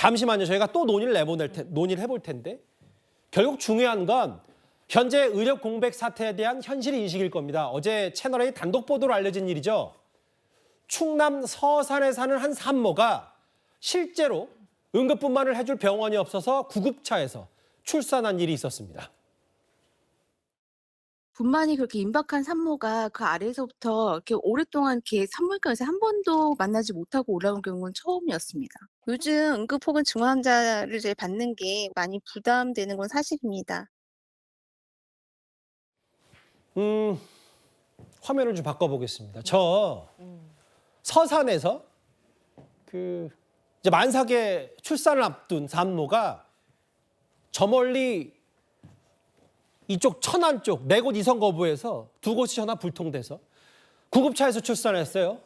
잠시만요. 저희가 또 논의를 해볼 텐데 결국 중요한 건 현재 의료 공백 사태에 대한 현실 인식일 겁니다. 어제 채널A 단독 보도로 알려진 일이죠. 충남 서산에 사는 한 산모가 실제로 응급분만을 해줄 병원이 없어서 구급차에서 출산한 일이 있었습니다. 분만이 그렇게 임박한 산모가 그 아래에서부터 이렇게 오랫동안 이렇게 산부인과에서 한 번도 만나지 못하고 올라온 경우는 처음이었습니다. 요즘 응급 혹은 중환 환자를 이제 받는 게 많이 부담되는 건 사실입니다. 화면을 좀 바꿔보겠습니다. 저 서산에서 이제 만삭의 출산을 앞둔 산모가 저 멀리 이쪽 천안 쪽 내곳 이성거부에서 두 곳이 전화 불통돼서 구급차에서 출산했어요.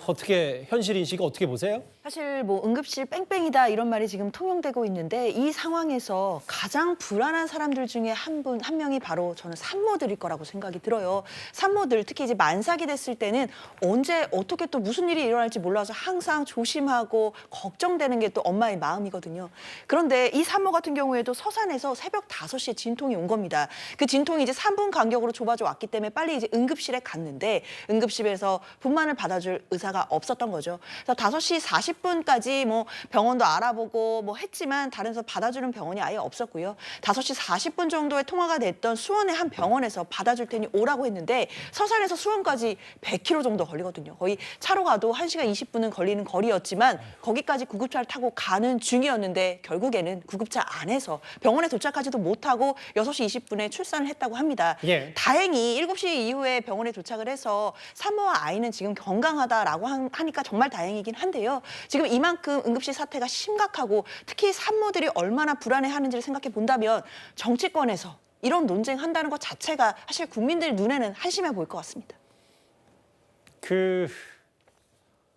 어떻게 현실 인식이 어떻게 보세요? 사실 뭐 응급실 뺑뺑이다 이런 말이 지금 통용되고 있는데 이 상황에서 가장 불안한 사람들 중에 한 명이 바로 저는 산모들일 거라고 생각이 들어요. 산모들 특히 이제 만삭이 됐을 때는 언제 어떻게 또 무슨 일이 일어날지 몰라서 항상 조심하고 걱정되는 게 또 엄마의 마음이거든요. 그런데 이 산모 같은 경우에도 서산에서 새벽 5시에 진통이 온 겁니다. 그 진통이 이제 3분 간격으로 좁아져 왔기 때문에 빨리 이제 응급실에 갔는데 응급실에서 분만을 받아줄 의사가 없었던 거죠. 그래서 5시 40분까지 뭐 병원도 알아보고 뭐 했지만 다른 데서 받아주는 병원이 아예 없었고요. 5시 40분 정도에 통화가 됐던 수원의 한 병원에서 받아줄 테니 오라고 했는데 서산에서 수원까지 100km 정도 걸리거든요. 거의 차로 가도 1시간 20분은 걸리는 거리였지만 거기까지 구급차를 타고 가는 중이었는데 결국에는 구급차 안에서 병원에 도착하지도 못하고 6시 20분에 출산을 했다고 합니다. 예. 다행히 7시 이후에 병원에 도착을 해서 산모와 아이는 지금 건강하다라고 하니까 정말 다행이긴 한데요. 지금 이만큼 응급실 사태가 심각하고 특히 산모들이 얼마나 불안해하는지를 생각해 본다면 정치권에서 이런 논쟁한다는 것 자체가 사실 국민들 눈에는 한심해 보일 것 같습니다.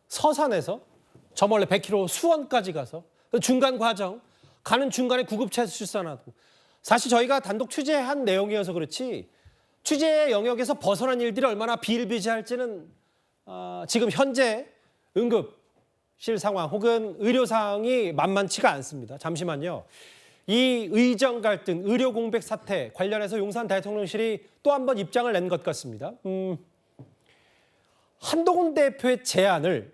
서산에서 저 멀리 100km 수원까지 가서 중간 과정 가는 중간에 구급차에서 출산하고 사실 저희가 단독 취재한 내용이어서 그렇지 취재의 영역에서 벗어난 일들이 얼마나 비일비재할지는 지금 현재 응급실 상황 혹은 의료 상황이 만만치가 않습니다. 잠시만요. 이 의정 갈등, 의료 공백 사태 관련해서 용산 대통령실이 또 한 번 입장을 낸 것 같습니다. 한동훈 대표의 제안을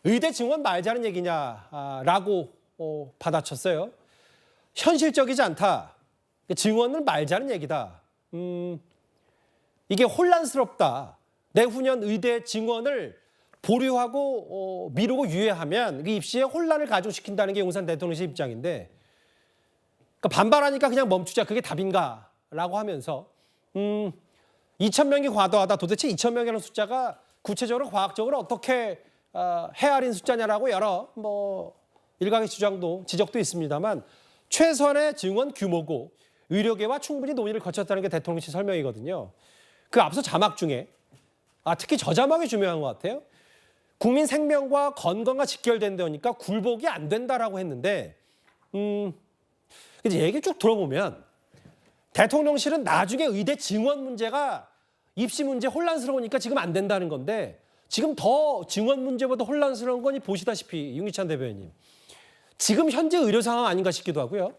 의대 증원 말자는 얘기냐라고 받아쳤어요. 현실적이지 않다. 증원을 말자는 얘기다. 이게 혼란스럽다. 내후년 의대 증원을 보류하고 미루고 유예하면 그 입시에 혼란을 가중시킨다는 게 용산 대통령실 입장인데 그러니까 반발하니까 그냥 멈추자. 그게 답인가라고 하면서 2,000명이 과도하다. 도대체 2,000명이라는 숫자가 구체적으로 과학적으로 어떻게 헤아린 숫자냐라고 여러 일각의 지적도 있습니다만 최선의 증원 규모고 의료계와 충분히 논의를 거쳤다는 게 대통령실 설명이거든요. 그 앞서 자막 중에 특히 저 자막이 중요한 것 같아요. 국민 생명과 건강과 직결된다니까 굴복이 안 된다라고 했는데 이제 얘기 쭉 들어보면 대통령실은 나중에 의대 증원 문제가 입시 문제 혼란스러우니까 지금 안 된다는 건데 지금 더 증원 문제보다 혼란스러운 건 보시다시피 윤기찬 대변인님. 지금 현재 의료 상황 아닌가 싶기도 하고요.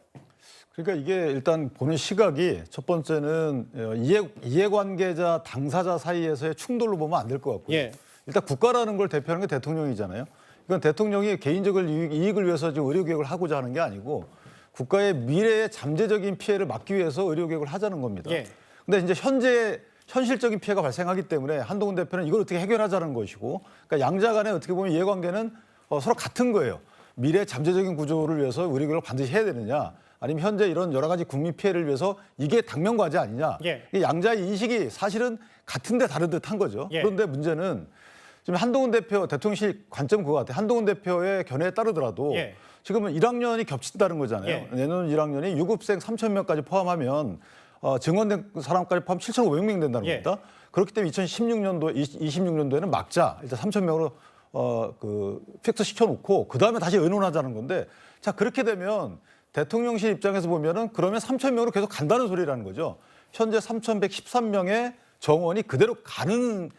그러니까 이게 일단 보는 시각이 첫 번째는 이해관계자, 당사자 사이에서의 충돌로 보면 안 될 것 같고요. 예. 일단 국가라는 걸 대표하는 게 대통령이잖아요. 이건 대통령이 개인적 이익을 위해서 지금 의료개혁을 하고자 하는 게 아니고 국가의 미래의 잠재적인 피해를 막기 위해서 의료개혁을 하자는 겁니다. 예. 근데 이제 현실적인 피해가 발생하기 때문에 한동훈 대표는 이걸 어떻게 해결하자는 것이고 그러니까 양자 간에 어떻게 보면 이해관계는 서로 같은 거예요. 미래 잠재적인 구조를 위해서 의료개혁을 반드시 해야 되느냐 아니면 현재 이런 여러 가지 국민 피해를 위해서 이게 당면과제 아니냐. 예. 이 양자의 인식이 사실은 같은데 다른 듯한 거죠. 예. 그런데 문제는 지금 한동훈 대표 대통령실 관점 그거 같아요. 한동훈 대표의 견해에 따르더라도 예. 지금은 1학년이 겹친다는 거잖아요. 예. 내년 1학년이 유급생 3,000명까지 포함하면 증원된 사람까지 포함 7,500명 된다는 예. 겁니다. 그렇기 때문에 26년도에는 막자. 일단 3,000명으로 픽스 시켜놓고 그다음에 다시 의논하자는 건데 자 그렇게 되면 대통령실 입장에서 보면은 그러면 3,000명으로 계속 간다는 소리라는 거죠. 현재 3,113명의 정원이 그대로 가는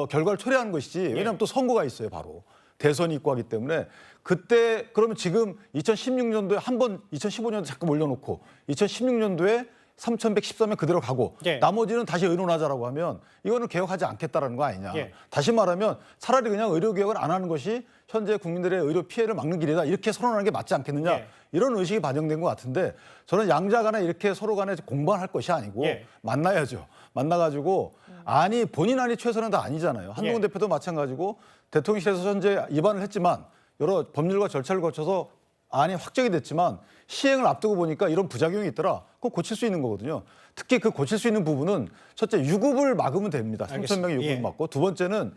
결과를 초래하는 것이지. 왜냐하면 또 선거가 있어요, 바로. 대선이 있고 하기 때문에 그때 그러면 지금 2016년도에 한 번 2015년도에 잠깐 올려놓고 2016년도에 3,113명 그대로 가고 예. 나머지는 다시 의논하자라고 하면 이거는 개혁하지 않겠다라는 거 아니냐. 예. 다시 말하면 차라리 그냥 의료 개혁을 안 하는 것이 현재 국민들의 의료 피해를 막는 길이다. 이렇게 선언하는 게 맞지 않겠느냐. 예. 이런 의식이 반영된 것 같은데 저는 양자 간에 이렇게 서로 간에 공방할 것이 아니고 예. 만나야죠. 만나가지고 아니 본인 안이 최선은 다 아니잖아요. 한동훈 예. 대표도 마찬가지고 대통령실에서 현재 입안을 했지만 여러 법률과 절차를 거쳐서 안이 확정이 됐지만 시행을 앞두고 보니까 이런 부작용이 있더라. 그거 고칠 수 있는 거거든요. 특히 그 고칠 수 있는 부분은 첫째 유급을 막으면 됩니다. 3천 명의 유급을 예. 막고 두 번째는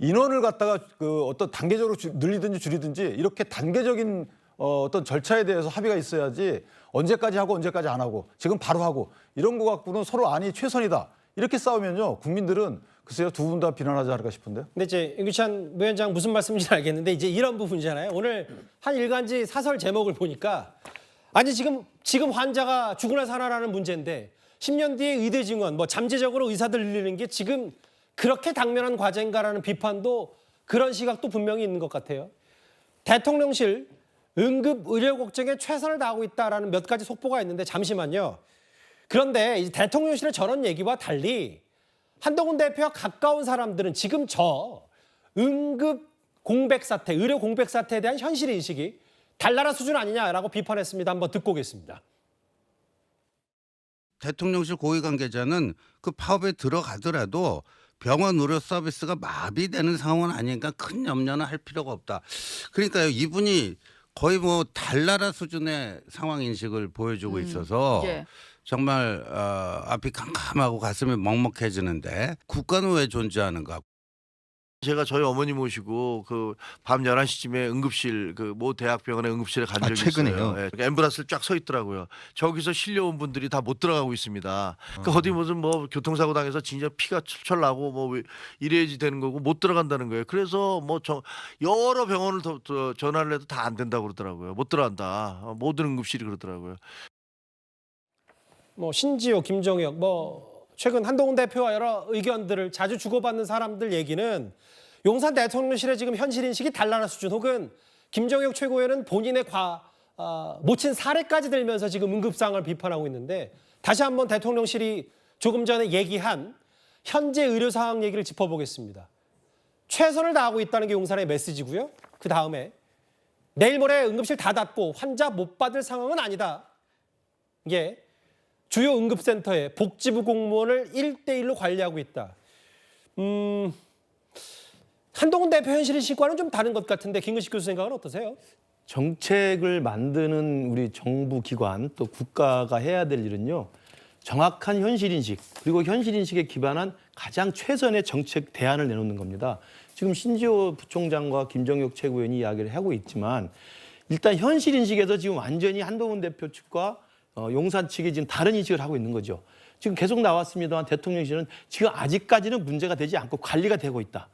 인원을 갖다가 그 어떤 단계적으로 늘리든지 줄이든지 이렇게 단계적인 어떤 절차에 대해서 합의가 있어야지 언제까지 하고 언제까지 안 하고 지금 바로 하고 이런 거 갖고는 서로 안이 최선이다. 이렇게 싸우면요. 국민들은 글쎄요. 두 분 다 비난하지 않을까 싶은데요. 근데 이제 임규찬 위원장 무슨 말씀인지 알겠는데 이제 이런 부분이잖아요. 오늘 한 일간지 사설 제목을 보니까 아니 지금 환자가 죽으나 사나라는 문제인데 10년 뒤에 의대 증원, 뭐 잠재적으로 의사들 늘리는 게 지금 그렇게 당면한 과제인가라는 비판도 그런 시각도 분명히 있는 것 같아요. 대통령실 응급 의료 걱정에 최선을 다하고 있다라는 몇 가지 속보가 있는데 잠시만요. 그런데 이제 대통령실의 저런 얘기와 달리 한동훈 대표와 가까운 사람들은 지금 저 응급 공백 사태, 의료 공백 사태에 대한 현실 인식이 달나라 수준 아니냐라고 비판했습니다. 한번 듣고 오겠습니다. 대통령실 고위 관계자는 그 파업에 들어가더라도 병원 의료 서비스가 마비되는 상황은 아니니까 큰 염려는 할 필요가 없다. 그러니까요, 이분이 거의 뭐 달나라 수준의 상황 인식을 보여주고 있어서 예. 정말 앞이 캄캄하고 가슴이 먹먹해지는데 국가는 왜 존재하는가? 제가 저희 어머니 모시고 그 밤 11시쯤에 응급실 그 모 대학병원의 응급실에 간 적이 최근에요? 있어요. 예. 앰뷸런스를 쫙 서 있더라고요. 저기서 실려온 분들이 다 못 들어가고 있습니다. 그러니까 어디 무슨 뭐 교통사고 당해서 진짜 피가 철철 나고 뭐 이래야지 되는 거고 못 들어간다는 거예요. 그래서 뭐 여러 병원을 더 전화를 해도 다 안 된다고 그러더라고요. 못 들어간다. 모든 응급실이 그러더라고요. 뭐 신지호, 김종혁, 뭐 최근 한동훈 대표와 여러 의견들을 자주 주고받는 사람들 얘기는 용산 대통령실의 지금 현실 인식이 달나라 수준 혹은 김종혁 최고위원은 본인의 모친 사례까지 들면서 지금 응급상을 비판하고 있는데 다시 한번 대통령실이 조금 전에 얘기한 현재 의료 상황 얘기를 짚어보겠습니다. 최선을 다하고 있다는 게 용산의 메시지고요. 그 다음에 내일 모레 응급실 다 닫고 환자 못 받을 상황은 아니다. 이게 주요 응급센터에 복지부 공무원을 1대1로 관리하고 있다. 한동훈 대표 현실의 시과는 좀 다른 것 같은데 김근식 교수 생각은 어떠세요? 정책을 만드는 우리 정부 기관 또 국가가 해야 될 일은요. 정확한 현실인식 그리고 현실인식에 기반한 가장 최선의 정책 대안을 내놓는 겁니다. 지금 신지호 부총장과 김정혁 최고위원이 이야기를 하고 있지만 일단 현실인식에서 지금 완전히 한동훈 대표 측과 용산 측이 지금 다른 인식을 하고 있는 거죠. 지금 계속 나왔습니다만 대통령실은 지금 아직까지는 문제가 되지 않고 관리가 되고 있다.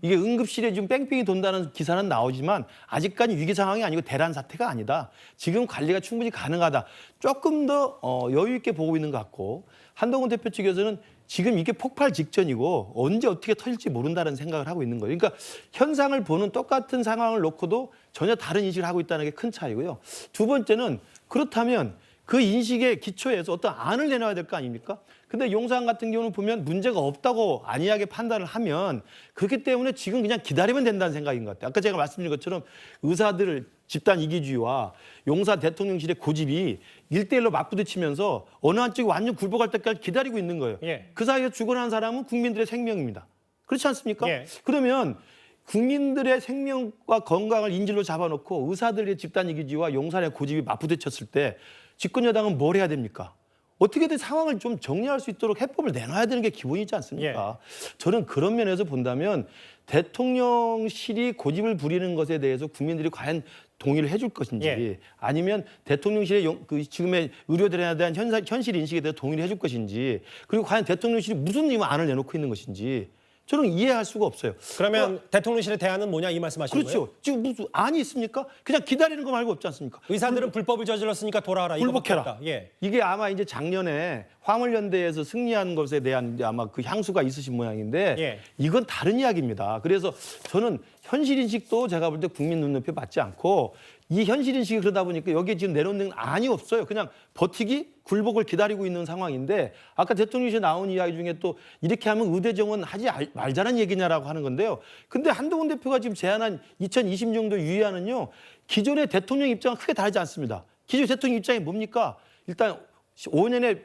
이게 응급실에 지금 뺑뺑이 돈다는 기사는 나오지만 아직까지 위기 상황이 아니고 대란 사태가 아니다. 지금 관리가 충분히 가능하다. 조금 더 여유 있게 보고 있는 것 같고 한동훈 대표 측에서는 지금 이게 폭발 직전이고 언제 어떻게 터질지 모른다는 생각을 하고 있는 거예요. 그러니까 현상을 보는 똑같은 상황을 놓고도 전혀 다른 인식을 하고 있다는 게 큰 차이고요. 두 번째는 그렇다면 그 인식의 기초에서 어떤 안을 내놔야 될 거 아닙니까? 근데 용산 같은 경우는 보면 문제가 없다고 안이하게 판단을 하면 그렇기 때문에 지금 그냥 기다리면 된다는 생각인 것 같아요. 아까 제가 말씀드린 것처럼 의사들 집단 이기주의와 용산 대통령실의 고집이 1대1로 맞부딪히면서 어느 한쪽이 완전 굴복할 때까지 기다리고 있는 거예요. 예. 그 사이에 죽어난 사람은 국민들의 생명입니다. 그렇지 않습니까? 예. 그러면 국민들의 생명과 건강을 인질로 잡아놓고 의사들의 집단 이기주의와 용산의 고집이 맞부딪혔을 때 집권 여당은 뭘 해야 됩니까? 어떻게든 상황을 좀 정리할 수 있도록 해법을 내놔야 되는 게 기본이지 않습니까? 저는 그런 면에서 본다면 대통령실이 고집을 부리는 것에 대해서 국민들이 과연 동의를 해줄 것인지 예. 아니면 대통령실의 지금의 의료들에 대한 현실 인식에 대해서 동의를 해줄 것인지 그리고 과연 대통령실이 무슨 안을 내놓고 있는 것인지 저는 이해할 수가 없어요. 그러면 대통령실의 대안은 뭐냐 이 말씀하시는 거예요? 그렇죠. 지금 무슨 안이 있습니까? 그냥 기다리는 거 말고 없지 않습니까? 의사들은 불법을 저질렀으니까 돌아와라. 이거밖에 굴복해라. 없다. 예. 이게 아마 이제 작년에 화물연대에서 승리한 것에 대한 이제 아마 그 향수가 있으신 모양인데 예. 이건 다른 이야기입니다. 그래서 저는 현실인식도 제가 볼 때 국민 눈높이 받지 않고 이 현실인식이 그러다 보니까 여기에 지금 내놓는 안이 없어요. 그냥 버티기, 굴복을 기다리고 있는 상황인데 아까 대통령실에 나온 이야기 중에 또 이렇게 하면 의대 정원 하지 말자는 얘기냐라고 하는 건데요. 근데 한동훈 대표가 지금 제안한 2020년도 유예안은요. 기존의 대통령 입장은 크게 다르지 않습니다. 기존 대통령 입장이 뭡니까? 일단 5년에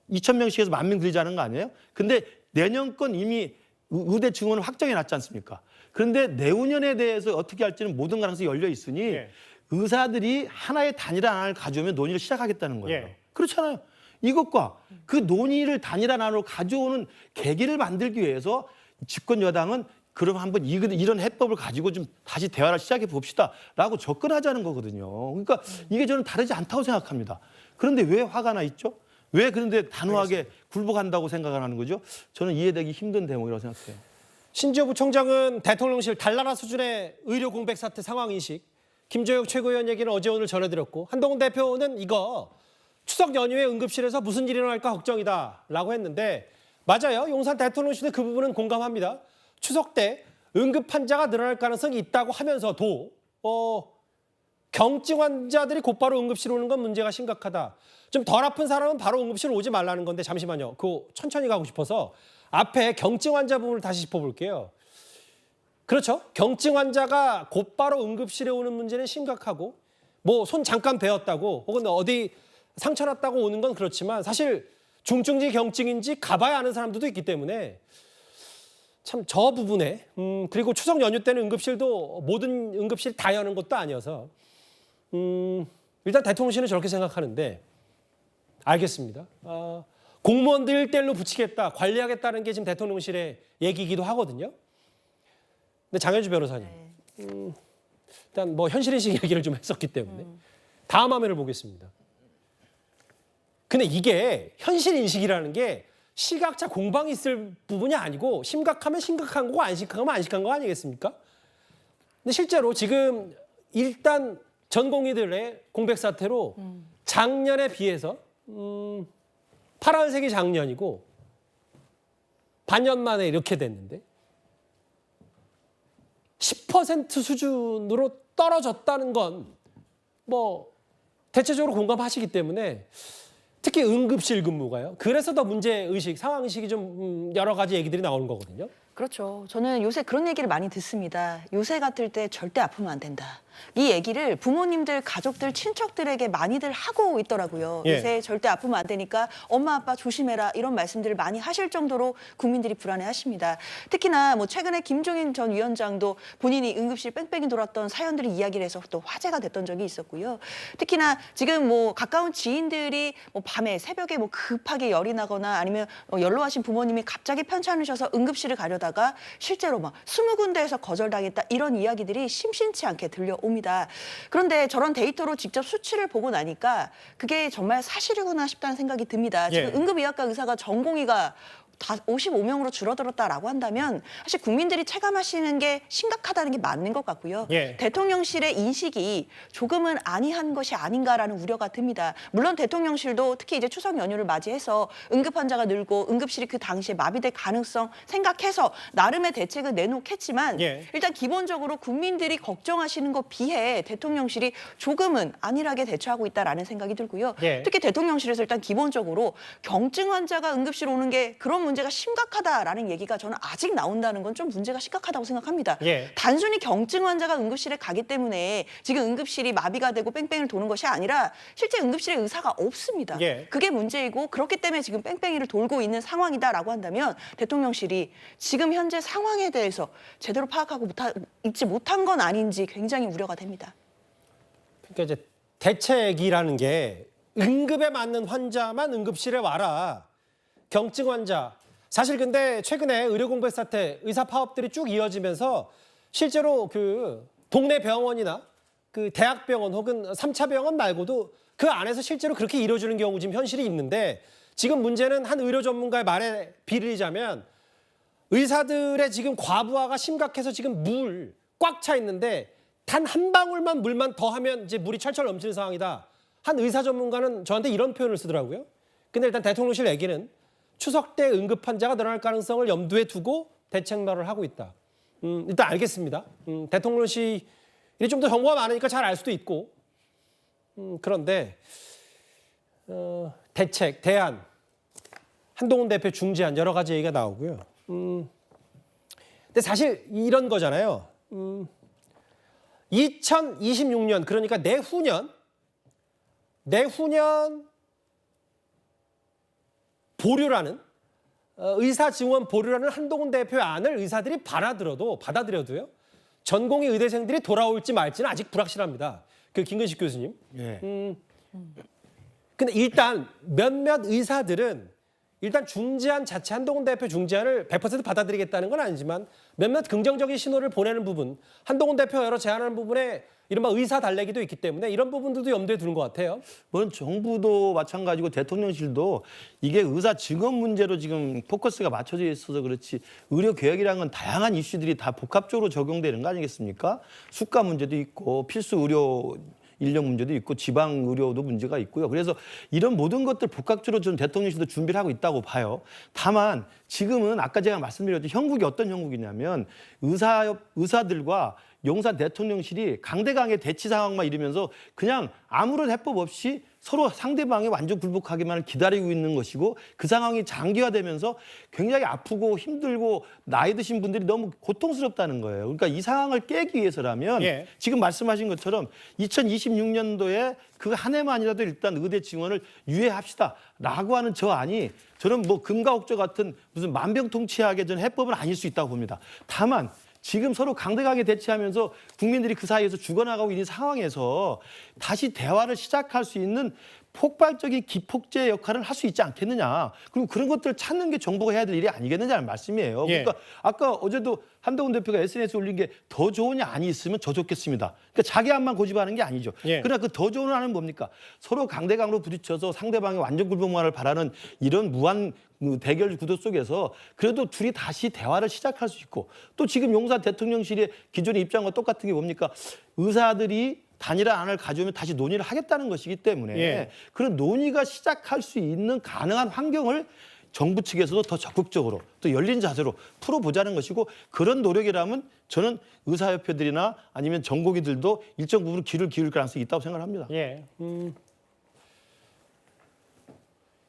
2,000명씩 해서 10,000명 들이자는 거 아니에요? 근데 내년 건 이미 의대 증원을 확정해 놨지 않습니까? 그런데 내후년에 대해서 어떻게 할지는 모든 가능성이 열려 있으니 예. 의사들이 하나의 단일화안을 가져오면 논의를 시작하겠다는 거예요. 예. 그렇잖아요. 이것과 그 논의를 단일화안으로 가져오는 계기를 만들기 위해서 집권 여당은 그럼 한번 이런 해법을 가지고 좀 다시 대화를 시작해 봅시다라고 접근하자는 거거든요. 그러니까 이게 저는 다르지 않다고 생각합니다. 그런데 왜 화가 나 있죠? 왜 그런데 단호하게 굴복한다고 생각을 하는 거죠? 저는 이해되기 힘든 대목이라고 생각해요. 신지호 부총장은 대통령실 달나라 수준의 의료 공백 사태 상황 인식, 김재욱 최고위원 얘기는 어제 오늘 전해드렸고 한동훈 대표는 이거 추석 연휴에 응급실에서 무슨 일이 일어날까 걱정이다라고 했는데 맞아요. 용산 대통령실은 그 부분은 공감합니다. 추석 때 응급 환자가 늘어날 가능성이 있다고 하면서도 경증 환자들이 곧바로 응급실 오는 건 문제가 심각하다. 좀 덜 아픈 사람은 바로 응급실 오지 말라는 건데 잠시만요. 그거 천천히 가고 싶어서 앞에 경증 환자 부분을 다시 짚어볼게요. 그렇죠. 경증 환자가 곧바로 응급실에 오는 문제는 심각하고 뭐 손 잠깐 베었다고 혹은 어디 상처 났다고 오는 건 그렇지만 사실 중증인지 경증인지 가봐야 아는 사람들도 있기 때문에 참 저 부분에 그리고 추석 연휴 때는 응급실도 모든 응급실이 다 여는 것도 아니어서 일단 대통령실은 저렇게 생각하는데 알겠습니다. 공무원들 1대1로 붙이겠다, 관리하겠다는 게 지금 대통령실의 얘기이기도 하거든요. 근데 장현주 변호사님, 일단 뭐 현실인식 얘기를 좀 했었기 때문에 다음 화면을 보겠습니다. 근데 이게 현실인식이라는 게 시각차 공방이 있을 부분이 아니고 심각하면 심각한 거고 안 심각하면 안 심각한 거 아니겠습니까? 근데 실제로 지금 일단 전공의들의 공백 사태로 작년에 비해서 파란색이 작년이고 반년 만에 이렇게 됐는데 10% 수준으로 떨어졌다는 건 뭐 대체적으로 공감하시기 때문에 특히 응급실 근무가요. 그래서 더 문제의식, 상황의식이 좀 여러 가지 얘기들이 나오는 거거든요. 그렇죠. 저는 요새 그런 얘기를 많이 듣습니다. 요새 같을 때 절대 아프면 안 된다. 이 얘기를 부모님들, 가족들, 친척들에게 많이들 하고 있더라고요. 예. 요새 절대 아프면 안 되니까 엄마, 아빠 조심해라 이런 말씀들을 많이 하실 정도로 국민들이 불안해하십니다. 특히나 뭐 최근에 김종인 전 위원장도 본인이 응급실 뺑뺑이 돌았던 사연들을 이야기를 해서 또 화제가 됐던 적이 있었고요. 특히나 지금 뭐 가까운 지인들이 뭐 밤에 새벽에 뭐 급하게 열이 나거나 아니면 연로하신 부모님이 갑자기 편찮으셔서 응급실을 가려다가 실제로 막 20군데에서 거절당했다 이런 이야기들이 심심치 않게 들려옵니다. 그런데 저런 데이터로 직접 수치를 보고 나니까 그게 정말 사실이구나 싶다는 생각이 듭니다. 지금 예. 응급의학과 의사가 전공의가 다 55명으로 줄어들었다라고 한다면 사실 국민들이 체감하시는 게 심각하다는 게 맞는 것 같고요. 예. 대통령실의 인식이 조금은 안이한 것이 아닌가라는 우려가 듭니다. 물론 대통령실도 특히 이제 추석 연휴를 맞이해서 응급 환자가 늘고 응급실이 그 당시에 마비될 가능성 생각해서 나름의 대책을 내놓겠지만 예. 일단 기본적으로 국민들이 걱정하시는 것 비해 대통령실이 조금은 안일하게 대처하고 있다라는 생각이 들고요. 예. 특히 대통령실에서 일단 기본적으로 경증 환자가 응급실 오는 게 그런 문제가 심각하다라는 얘기가 저는 아직 나온다는 건 좀 문제가 심각하다고 생각합니다. 예. 단순히 경증 환자가 응급실에 가기 때문에 지금 응급실이 마비가 되고 뺑뺑이를 도는 것이 아니라 실제 응급실에 의사가 없습니다. 예. 그게 문제이고 그렇기 때문에 지금 뺑뺑이를 돌고 있는 상황이다라고 한다면 대통령실이 지금 현재 상황에 대해서 제대로 파악하고 있지 못한 건 아닌지 굉장히 우려가 됩니다. 그러니까 이제 대책이라는 게 응급에 맞는 환자만 응급실에 와라. 경증 환자. 사실 근데 최근에 의료 공백 사태, 의사 파업들이 쭉 이어지면서 실제로 그 동네 병원이나 그 대학병원 혹은 3차 병원 말고도 그 안에서 실제로 그렇게 이루어지는 경우 지금 현실이 있는데 지금 문제는 한 의료 전문가의 말에 빌리자면 의사들의 지금 과부하가 심각해서 지금 물 꽉 차 있는데 단 한 방울만 물만 더 하면 이제 물이 철철 넘치는 상황이다. 한 의사 전문가는 저한테 이런 표현을 쓰더라고요. 근데 일단 대통령실 얘기는 추석 때 응급 환자가 늘어날 가능성을 염두에 두고 대책마련을 하고 있다. 일단 알겠습니다. 대통령실이 좀 더 정보가 많으니까 잘 알 수도 있고. 그런데 대책, 대안, 한동훈 대표 중재안 여러 가지 얘기가 나오고요. 근데 사실 이런 거잖아요. 2026년 그러니까 내후년 보류라는 의사 증원 보류라는 한동훈 대표의 안을 의사들이 받아들여도요. 전공의 의대생들이 돌아올지 말지는 아직 불확실합니다. 그 김근식 교수님. 예. 근데 일단 몇몇 의사들은 일단 중재안 자체 한동훈 대표 중재안을 100% 받아들이겠다는 건 아니지만 몇몇 긍정적인 신호를 보내는 부분, 한동훈 대표가 여러 제안하는 부분에 이른바 의사 달래기도 있기 때문에 이런 부분들도 염두에 두는 것 같아요. 물론 정부도 마찬가지고 대통령실도 이게 의사 증언 문제로 지금 포커스가 맞춰져 있어서 그렇지 의료 개혁이라는 건 다양한 이슈들이 다 복합적으로 적용되는 거 아니겠습니까? 수가 문제도 있고 필수 의료 인력 문제도 있고 지방 의료도 문제가 있고요. 그래서 이런 모든 것들 복합적으로 좀 대통령실도 준비를 하고 있다고 봐요. 다만 지금은 아까 제가 말씀드렸죠. 형국이 어떤 형국이냐면 의사들과 용산 대통령실이 강대강의 대치 상황만 이루면서 그냥 아무런 해법 없이 서로 상대방이 완전 굴복하기만을 기다리고 있는 것이고 그 상황이 장기화되면서 굉장히 아프고 힘들고 나이 드신 분들이 너무 고통스럽다는 거예요. 그러니까 이 상황을 깨기 위해서라면 예. 지금 말씀하신 것처럼 2026년도에 그 한 해만이라도 일단 의대 증원을 유예합시다라고 하는 저 안이 저는 뭐 금가옥조 같은 무슨 만병통치약의 전 해법은 아닐 수 있다고 봅니다. 다만 지금 서로 강대강에 대치하면서 국민들이 그 사이에서 죽어나가고 있는 상황에서 다시 대화를 시작할 수 있는 폭발적인 기폭제 역할을 할 수 있지 않겠느냐. 그리고 그런 것들을 찾는 게 정부가 해야 될 일이 아니겠느냐는 말씀이에요. 예. 그러니까 아까 어제도 한동훈 대표가 SNS에 올린 게 더 좋은 안이 있으면 더 좋겠습니다. 그러니까 자기 안만 고집하는 게 아니죠. 예. 그러나 그 더 좋은 안은 뭡니까? 서로 강대강으로 부딪혀서 상대방의 완전 굴복만을 바라는 이런 무한 대결 구도 속에서 그래도 둘이 다시 대화를 시작할 수 있고 또 지금 용산 대통령실의 기존의 입장과 똑같은 게 뭡니까? 의사들이 단일화 안을 가져오면 다시 논의를 하겠다는 것이기 때문에 예. 그런 논의가 시작할 수 있는 가능한 환경을 정부 측에서도 더 적극적으로 또 열린 자세로 풀어보자는 것이고 그런 노력이라면 저는 의사협회들이나 아니면 전공의들도 일정 부분 귀를 기울일 가능성이 있다고 생각합니다. 예.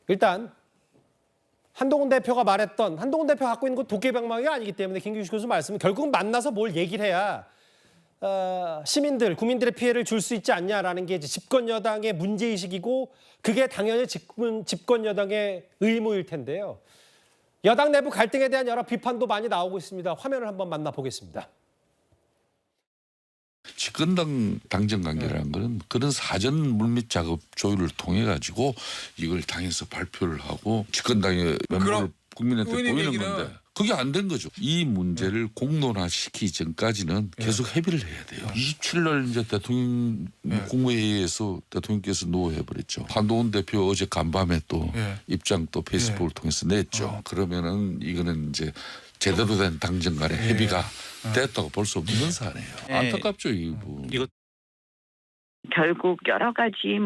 일단 한동훈 대표가 말했던 한동훈 대표가 갖고 있는 건 도깨병망이 아니기 때문에 김규식 교수 말씀은 결국은 만나서 뭘 얘기를 해야 시민들, 국민들의 피해를 줄 수 있지 않냐라는 게 이제 집권 여당의 문제의식이고 그게 당연히 집권 여당의 의무일 텐데요. 여당 내부 갈등에 대한 여러 비판도 많이 나오고 있습니다. 화면을 한번 만나보겠습니다. 집권당 당정 관계라는 거는 그런 사전 물밑 작업 조율을 통해 가지고 이걸 당에서 발표를 하고 집권당의 면모를 국민한테 보이는 건데 그게 안 된 거죠. 이 문제를 공론화시키기 전까지는 계속 협의를 해야 돼요. 27일 날 이제 대통령 국무회의에서 대통령께서 노해버렸죠. 한동훈 대표 어제 간밤에 또 입장 또 페이스북을 통해서 냈죠. 그러면은 이거는 이제 제대로 된 당정 간의 협의가 됐다고 볼 수 없는 사안이에요. 안타깝죠, 이 부분. 결국 여러 가지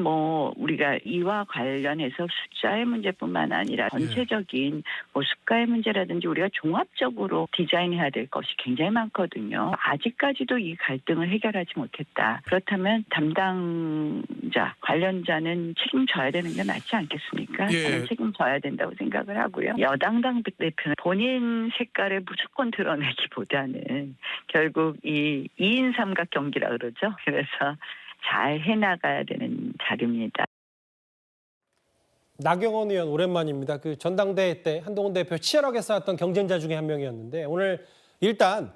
우리가 이와 관련해서 숫자의 문제뿐만 아니라 전체적인 수가의 문제라든지 우리가 종합적으로 디자인해야 될 것이 굉장히 많거든요. 아직까지도 이 갈등을 해결하지 못했다. 그렇다면 담당자, 관련자는 책임져야 되는 게 맞지 않겠습니까? 저는 책임져야 된다고 생각을 하고요. 여당 당대표는 본인 색깔을 무조건 드러내기보다는 결국 이 2인 삼각 경기라 그러죠. 그래서 잘 해나가야 되는 자리입니다. 나경원 의원 오랜만입니다. 그 전당대회 때 한동훈 대표 치열하게 싸웠던 경쟁자 중에 한 명이었는데 오늘 일단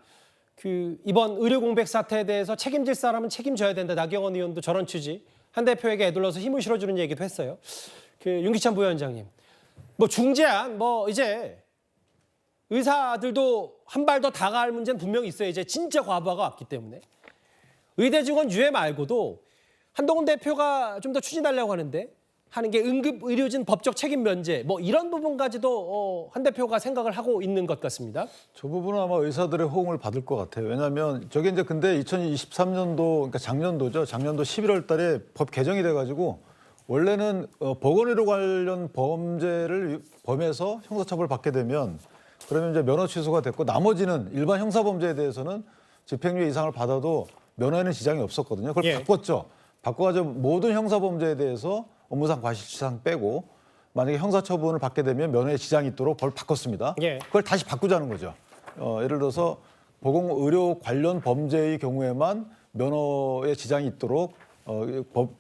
그 이번 의료 공백 사태에 대해서 책임질 사람은 책임져야 된다. 나경원 의원도 저런 취지. 한 대표에게 애둘러서 힘을 실어주는 얘기도 했어요. 그 윤기찬 부위원장님, 중재안 이제 의사들도 한 발 더 다가갈 문제는 분명히 있어요. 이제 진짜 과부하가 왔기 때문에. 의대 증원 유예 말고도 한동훈 대표가 좀 더 추진하려고 하는데 하는 게 응급의료진 법적 책임 면제 뭐 이런 부분까지도 한 대표가 생각을 하고 있는 것 같습니다. 저 부분은 아마 의사들의 호응을 받을 것 같아요. 왜냐하면 저게 이제 근데 2023년도 그러니까 작년도죠. 작년도 11월 달에 법 개정이 돼가지고 원래는 보건의료 관련 범죄를 범해서 형사처벌을 받게 되면 그러면 이제 면허 취소가 됐고 나머지는 일반 형사범죄에 대해서는 집행유예 이상을 받아도 면허에는 지장이 없었거든요. 그걸 예. 바꿨죠. 바꿔가지고 모든 형사범죄에 대해서 업무상 과실치상 빼고 만약에 형사처분을 받게 되면 면허에 지장이 있도록 그걸 바꿨습니다. 예. 그걸 다시 바꾸자는 거죠. 예를 들어서 보건의료 관련 범죄의 경우에만 면허에 지장이 있도록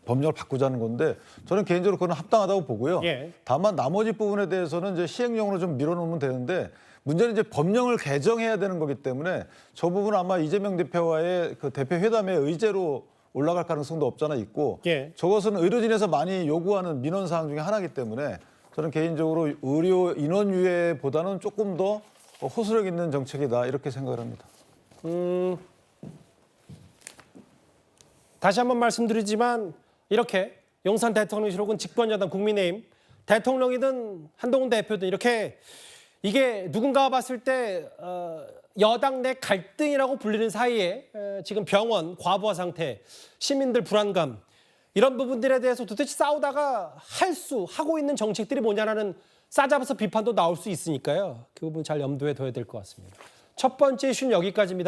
법령을 바꾸자는 건데 저는 개인적으로 그건 합당하다고 보고요. 예. 다만 나머지 부분에 대해서는 이제 시행령으로 좀 밀어놓으면 되는데 문제는 이제 법령을 개정해야 되는 거기 때문에 저 부분은 아마 이재명 대표와의 그 대표 회담의 의제로 올라갈 가능성도 없잖아 있고 예. 저것은 의료진에서 많이 요구하는 민원 사항 중에 하나이기 때문에 저는 개인적으로 의료 인원 유예보다는 조금 더 호소력 있는 정책이다 이렇게 생각을 합니다. 다시 한번 말씀드리지만 이렇게 용산 대통령실 혹은 집권여당 국민의힘 대통령이든 한동훈 대표든 이렇게 이게 누군가가 봤을 때 여당 내 갈등이라고 불리는 사이에 지금 병원 과부하 상태, 시민들 불안감 이런 부분들에 대해서 도대체 싸우다가 하고 있는 정책들이 뭐냐라는 싸잡아서 비판도 나올 수 있으니까요. 그 부분 잘 염두에 둬야 될 것 같습니다. 첫 번째 이슈는 여기까지입니다.